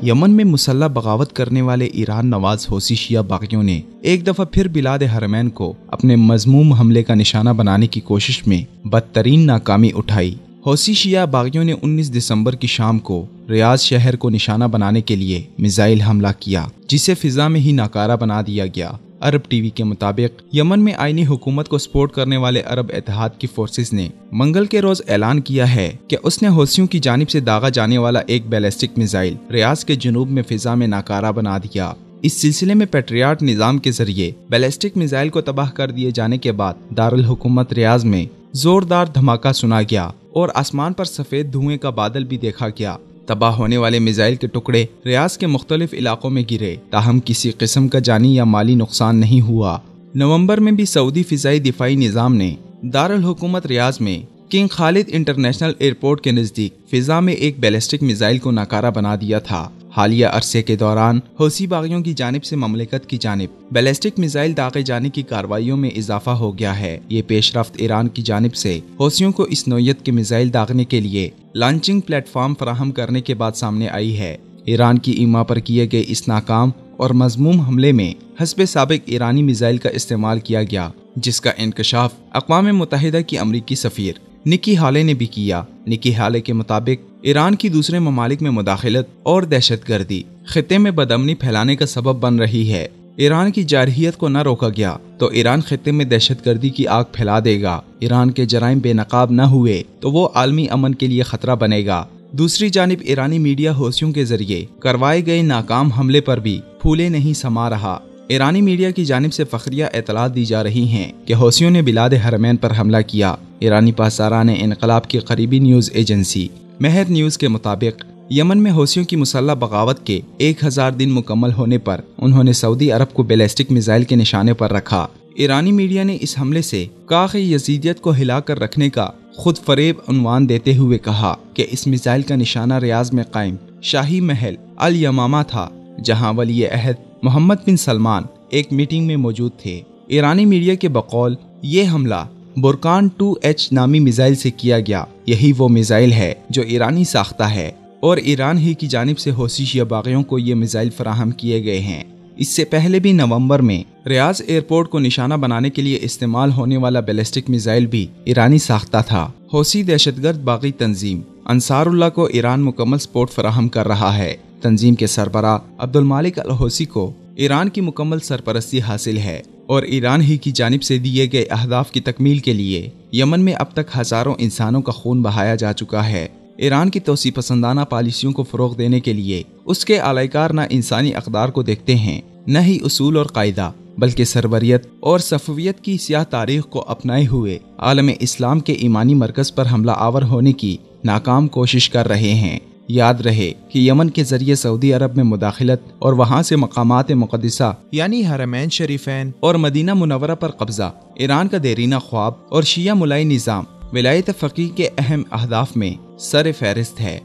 یمن میں مسلح بغاوت کرنے والے ایران نواز حوثی شیعہ باغیوں نے ایک دفعہ پھر بلاد حرمین کو اپنے مذموم حملے کا نشانہ بنانے کی کوشش میں بدترین ناکامی اٹھائی۔ حوثی شیعہ باغیوں نے 19 دسمبر کی شام کو ریاض شہر کو نشانہ بنانے کے لیے میزائل حملہ کیا، جسے فضا میں ہی ناکارہ بنا دیا گیا۔ عرب ٹی وی کے مطابق یمن میں آئینی حکومت کو سپورٹ کرنے والے عرب اتحاد کی فورسز نے منگل کے روز اعلان کیا ہے کہ اس نے حوثیوں کی جانب سے داغا جانے والا ایک بیلسٹک میزائل ریاض کے جنوب میں فضا میں ناکارہ بنا دیا۔ اس سلسلے میں پیٹریاٹ نظام کے ذریعے بیلسٹک میزائل کو تباہ کر دیے جانے کے بعد دارالحکومت ریاض میں زوردار دھماکہ سنا گیا اور آسمان پر سفید دھوئیں کا بادل بھی دیکھا گیا۔ تباہ ہونے والے میزائل کے ٹکڑے ریاض کے مختلف علاقوں میں گرے، تاہم کسی قسم کا جانی یا مالی نقصان نہیں ہوا۔ نومبر میں بھی سعودی فضائی دفاعی نظام نے دارالحکومت ریاض میں کنگ خالد انٹرنیشنل ایئرپورٹ کے نزدیک فضا میں ایک بیلسٹک میزائل کو ناکارہ بنا دیا تھا۔ حالیہ عرصے کے دوران حوثی باغیوں کی جانب سے مملکت کی جانب بیلسٹک میزائل داغے جانے کی کارروائیوں میں اضافہ ہو گیا ہے۔ یہ پیش رفت ایران کی جانب سے حوثیوں کو اس نوعیت کے میزائل داغنے کے لیے لانچنگ پلیٹ فارم فراہم کرنے کے بعد سامنے آئی ہے۔ ایران کی ایما پر کیے گئے اس ناکام اور مذموم حملے میں حسب سابق ایرانی میزائل کا استعمال کیا گیا، جس کا انکشاف اقوام متحدہ کی امریکی سفیر نکی ہالے نے بھی کیا۔ نکی ہالے کے مطابق ایران کی دوسرے ممالک میں مداخلت اور دہشت گردی خطے میں بدامنی پھیلانے کا سبب بن رہی ہے۔ ایران کی جارحیت کو نہ روکا گیا تو ایران خطے میں دہشت گردی کی آگ پھیلا دے گا۔ ایران کے جرائم بے نقاب نہ ہوئے تو وہ عالمی امن کے لیے خطرہ بنے گا۔ دوسری جانب ایرانی میڈیا حوثیوں کے ذریعے کروائے گئے ناکام حملے پر بھی پھولے نہیں سما رہا۔ ایرانی میڈیا کی جانب سے فخریہ اطلاعات دی جا رہی ہیں کہ حوثیوں نے بلاد حرمین پر حملہ کیا۔ ایرانی پاسداران انقلاب کی قریبی نیوز ایجنسی مہر نیوز کے مطابق یمن میں حوثیوں کی مسلح بغاوت کے 1000 دن مکمل ہونے پر انہوں نے سعودی عرب کو بیلسٹک میزائل کے نشانے پر رکھا۔ ایرانی میڈیا نے اس حملے سے کاخ یزیدیت کو ہلا کر رکھنے کا خود فریب عنوان دیتے ہوئے کہا کہ اس میزائل کا نشانہ ریاض میں قائم شاہی محل الیمامہ تھا، جہاں ولی عہد محمد بن سلمان ایک میٹنگ میں موجود تھے۔ ایرانی میڈیا کے بقول یہ حملہ برکان 2H نامی میزائل سے کیا گیا۔ یہی وہ میزائل ہے جو ایرانی ساختہ ہے اور ایران ہی کی جانب سے حوثی شیعہ باغیوں کو یہ میزائل فراہم کیے گئے ہیں۔ اس سے پہلے بھی نومبر میں ریاض ایئرپورٹ کو نشانہ بنانے کے لیے استعمال ہونے والا بیلسٹک میزائل بھی ایرانی ساختہ تھا۔ حوثی دہشت گرد باغی تنظیم انصار اللہ کو ایران مکمل سپورٹ فراہم کر رہا ہے۔ تنظیم کے سربراہ عبدالمالک الحوثی کو ایران کی مکمل سرپرستی حاصل ہے اور ایران ہی کی جانب سے دیے گئے اہداف کی تکمیل کے لیے یمن میں اب تک ہزاروں انسانوں کا خون بہایا جا چکا ہے۔ ایران کی توسیع پسندانہ پالیسیوں کو فروغ دینے کے لیے اس کے اعلی کار نہ انسانی اقدار کو دیکھتے ہیں، نہ ہی اصول اور قاعدہ، بلکہ سربریت اور صفویت کی سیاہ تاریخ کو اپنائے ہوئے عالم اسلام کے ایمانی مرکز پر حملہ آور ہونے کی ناکام کوشش کر رہے ہیں۔ یاد رہے کہ یمن کے ذریعے سعودی عرب میں مداخلت اور وہاں سے مقامات مقدسہ یعنی حرمین شریفین اور مدینہ منورہ پر قبضہ ایران کا دیرینہ خواب اور شیعہ ملائی نظام ولایت فقیہ کے اہم اہداف میں سر فہرست ہے۔